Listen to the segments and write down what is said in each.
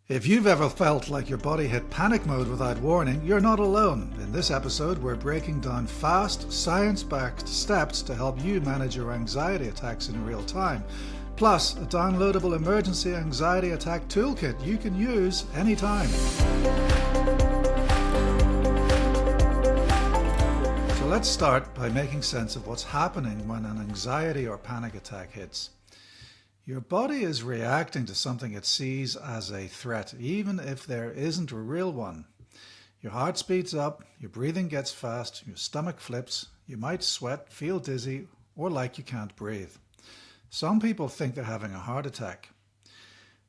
If you've ever felt like your body hit panic mode without warning, you're not alone. In this episode, we're breaking down fast, science-backed steps to help you manage your anxiety attacks in real time. Plus, a downloadable emergency anxiety attack toolkit you can use anytime. So let's start by making sense of what's happening when an anxiety or panic attack hits. Your body is reacting to something it sees as a threat, even if there isn't a real one. Your heart speeds up, your breathing gets fast, your stomach flips, you might sweat, feel dizzy, or like you can't breathe. Some people think they're having a heart attack.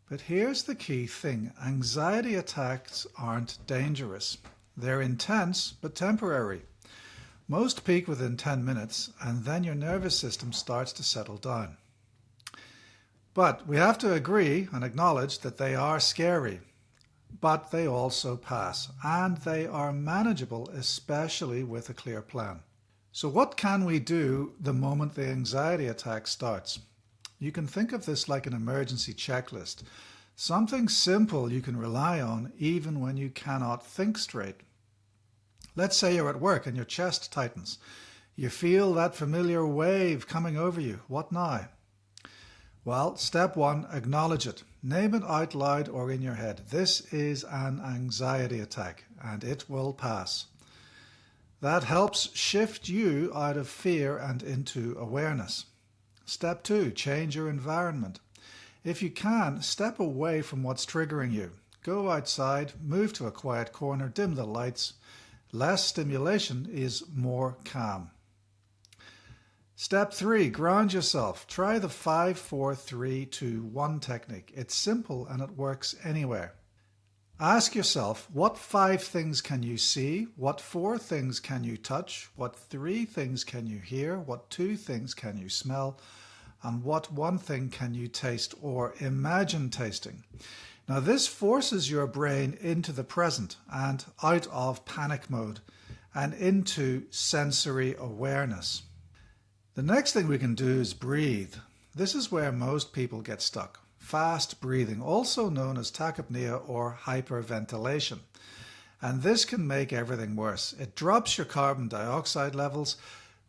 But here's the key thing: anxiety attacks aren't dangerous. They're intense, but temporary. Most peak within 10 minutes, and then your nervous system starts to settle down. But we have to agree and acknowledge that they are scary, but they also pass, and they are manageable, especially with a clear plan. So what can we do the moment the anxiety attack starts? You can think of this like an emergency checklist, something simple you can rely on even when you cannot think straight. Let's say you're at work and your chest tightens. You feel that familiar wave coming over you. What now? Well, step one, acknowledge it. Name it out loud or in your head. This is an anxiety attack, and it will pass. That helps shift you out of fear and into awareness. Step two, change your environment. If you can, step away from what's triggering you. Go outside, move to a quiet corner, dim the lights. Less stimulation is more calm. Step three, ground yourself. Try the 5-4-3-2-1 technique. It's simple and it works anywhere. Ask yourself, what 5 things can you see? What 4 things can you touch? What 3 things can you hear? What 2 things can you smell? And what 1 thing can you taste or imagine tasting? Now this forces your brain into the present and out of panic mode and into sensory awareness. The next thing we can do is breathe. This is where most people get stuck. Fast breathing, also known as tachypnea or hyperventilation. And this can make everything worse. It drops your carbon dioxide levels,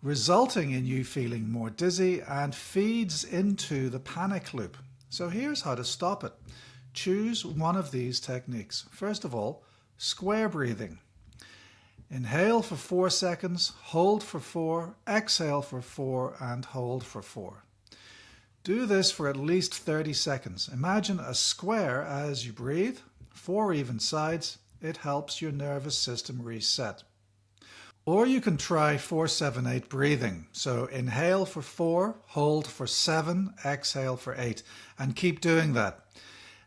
resulting in you feeling more dizzy and feeds into the panic loop. So here's how to stop it. Choose one of these techniques. First of all, square breathing. Inhale for 4 seconds, hold for 4, exhale for 4, and hold for 4. Do this for at least 30 seconds. Imagine a square as you breathe, 4 even sides. It helps your nervous system reset. Or you can try 4-7-8 breathing. So inhale for 4, hold for 7, exhale for 8, and keep doing that.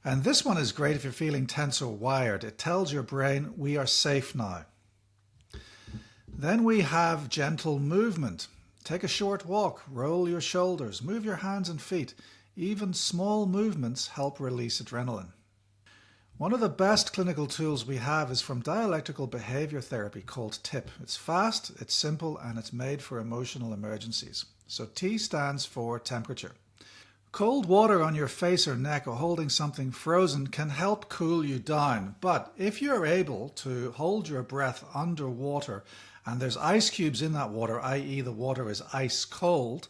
And this one is great if you're feeling tense or wired. It tells your brain, we are safe now. Then we have gentle movement. Take a short walk, roll your shoulders, move your hands and feet. Even small movements help release adrenaline. One of the best clinical tools we have is from dialectical behavior therapy called TIP. It's fast, it's simple, and it's made for emotional emergencies. So T stands for temperature. Cold water on your face or neck or holding something frozen can help cool you down. But if you're able to hold your breath underwater and there's ice cubes in that water, i.e. the water is ice cold,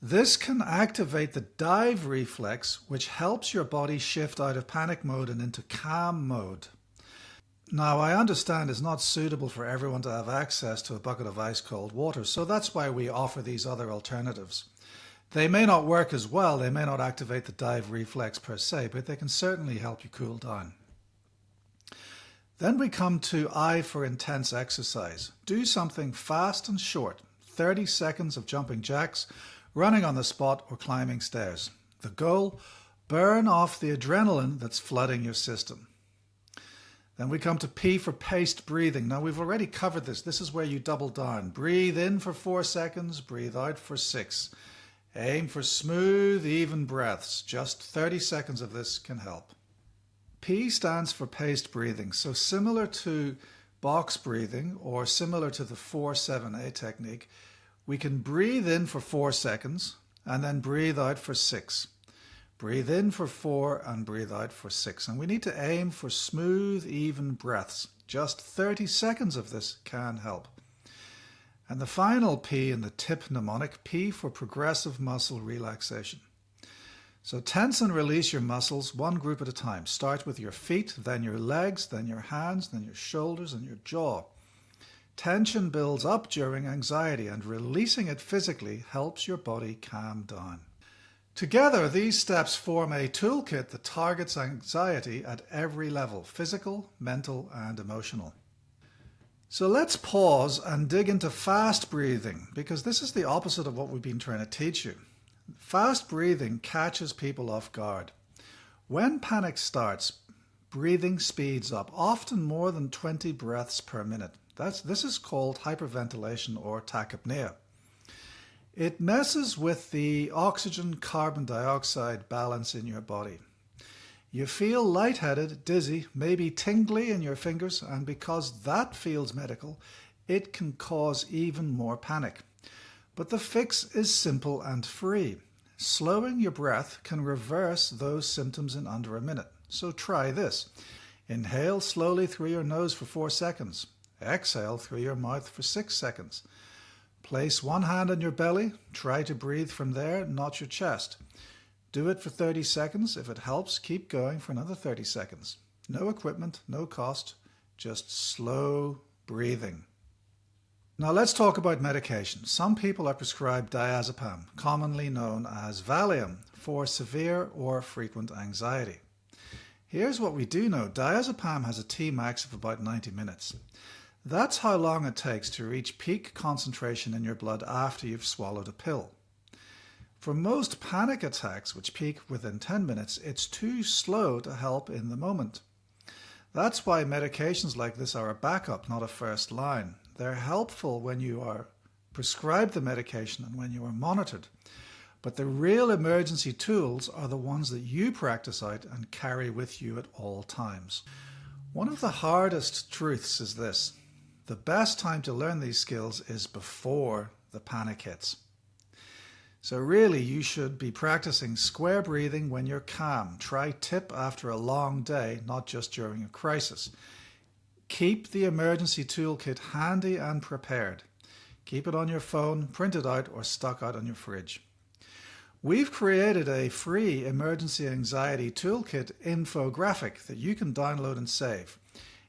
this can activate the dive reflex, which helps your body shift out of panic mode and into calm mode. Now, I understand it's not suitable for everyone to have access to a bucket of ice cold water, so that's why we offer these other alternatives. They may not work as well, they may not activate the dive reflex per se, but they can certainly help you cool down. Then we come to I for intense exercise. Do something fast and short, 30 seconds of jumping jacks, running on the spot, or climbing stairs. The goal, burn off the adrenaline that's flooding your system. Then we come to P for paced breathing. Now we've already covered this. This is where you double down. Breathe in for 4 seconds, breathe out for 6. Aim for smooth, even breaths. Just 30 seconds of this can help. P stands for paced breathing. So similar to box breathing or similar to the 4-7-8 technique, we can breathe in for 4 seconds and then breathe out for 6. Breathe in for 4 and breathe out for 6. And we need to aim for smooth, even breaths. Just 30 seconds of this can help. And the final P in the TIP mnemonic, P for progressive muscle relaxation. So tense and release your muscles one group at a time. Start with your feet, then your legs, then your hands, then your shoulders and your jaw. Tension builds up during anxiety, and releasing it physically helps your body calm down. Together, these steps form a toolkit that targets anxiety at every level: physical, mental, and emotional. So let's pause and dig into fast breathing, because this is the opposite of what we've been trying to teach you. Fast breathing catches people off guard. When panic starts, breathing speeds up, often more than 20 breaths per minute. This is called hyperventilation or tachypnea. It messes with the oxygen-carbon dioxide balance in your body. You feel lightheaded, dizzy, maybe tingly in your fingers, and because that feels medical, it can cause even more panic. But the fix is simple and free. Slowing your breath can reverse those symptoms in under a minute. So try this. Inhale slowly through your nose for 4 seconds. Exhale through your mouth for 6 seconds. Place one hand on your belly. Try to breathe from there, not your chest. Do it for 30 seconds. If it helps, keep going for another 30 seconds. No equipment, no cost, just slow breathing. Now let's talk about medication. Some people are prescribed Diazepam, commonly known as Valium, for severe or frequent anxiety. Here's what we do know. Diazepam has a Tmax of about 90 minutes. That's how long it takes to reach peak concentration in your blood after you've swallowed a pill. For most panic attacks, which peak within 10 minutes, it's too slow to help in the moment. That's why medications like this are a backup, not a first line. They're helpful when you are prescribed the medication and when you are monitored. But the real emergency tools are the ones that you practice out and carry with you at all times. One of the hardest truths is this: the best time to learn these skills is before the panic hits. So really, you should be practicing square breathing when you're calm. Try TIP after a long day, not just during a crisis. Keep the emergency toolkit handy and prepared. Keep it on your phone, print it out, or stuck out on your fridge. We've created a free emergency anxiety toolkit infographic that you can download and save.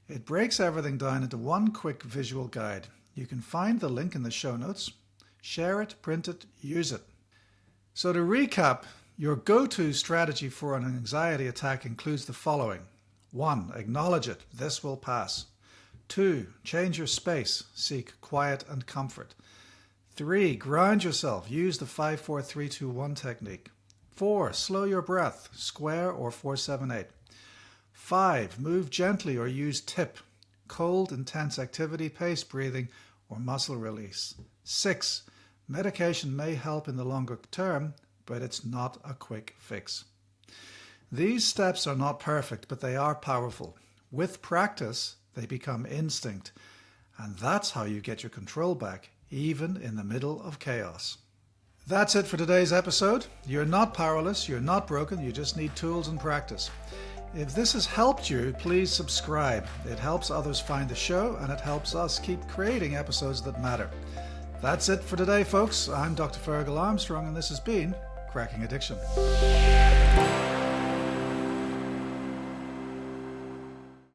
It breaks everything down into one quick visual guide. You can find the link in the show notes. Share it, print it, use it. So to recap, your go-to strategy for an anxiety attack includes the following. 1. Acknowledge it. This will pass. 2. Change your space. Seek quiet and comfort. 3. Ground yourself. Use the 5-4-3-2-1 technique. 4. Slow your breath. Square or 4-7-8. 5. Move gently or use TIP. Cold, intense activity, paced breathing, or muscle release. 6. Medication may help in the longer term, but it's not a quick fix. These steps are not perfect, but they are powerful. With practice, they become instinct, and that's how you get your control back, even in the middle of chaos. That's it for today's episode. You're not powerless, you're not broken, you just need tools and practice. If this has helped you, please subscribe. It helps others find the show, and it helps us keep creating episodes that matter. That's it for today, folks. I'm Dr. Ferghal Armstrong, and this has been Cracking Addiction.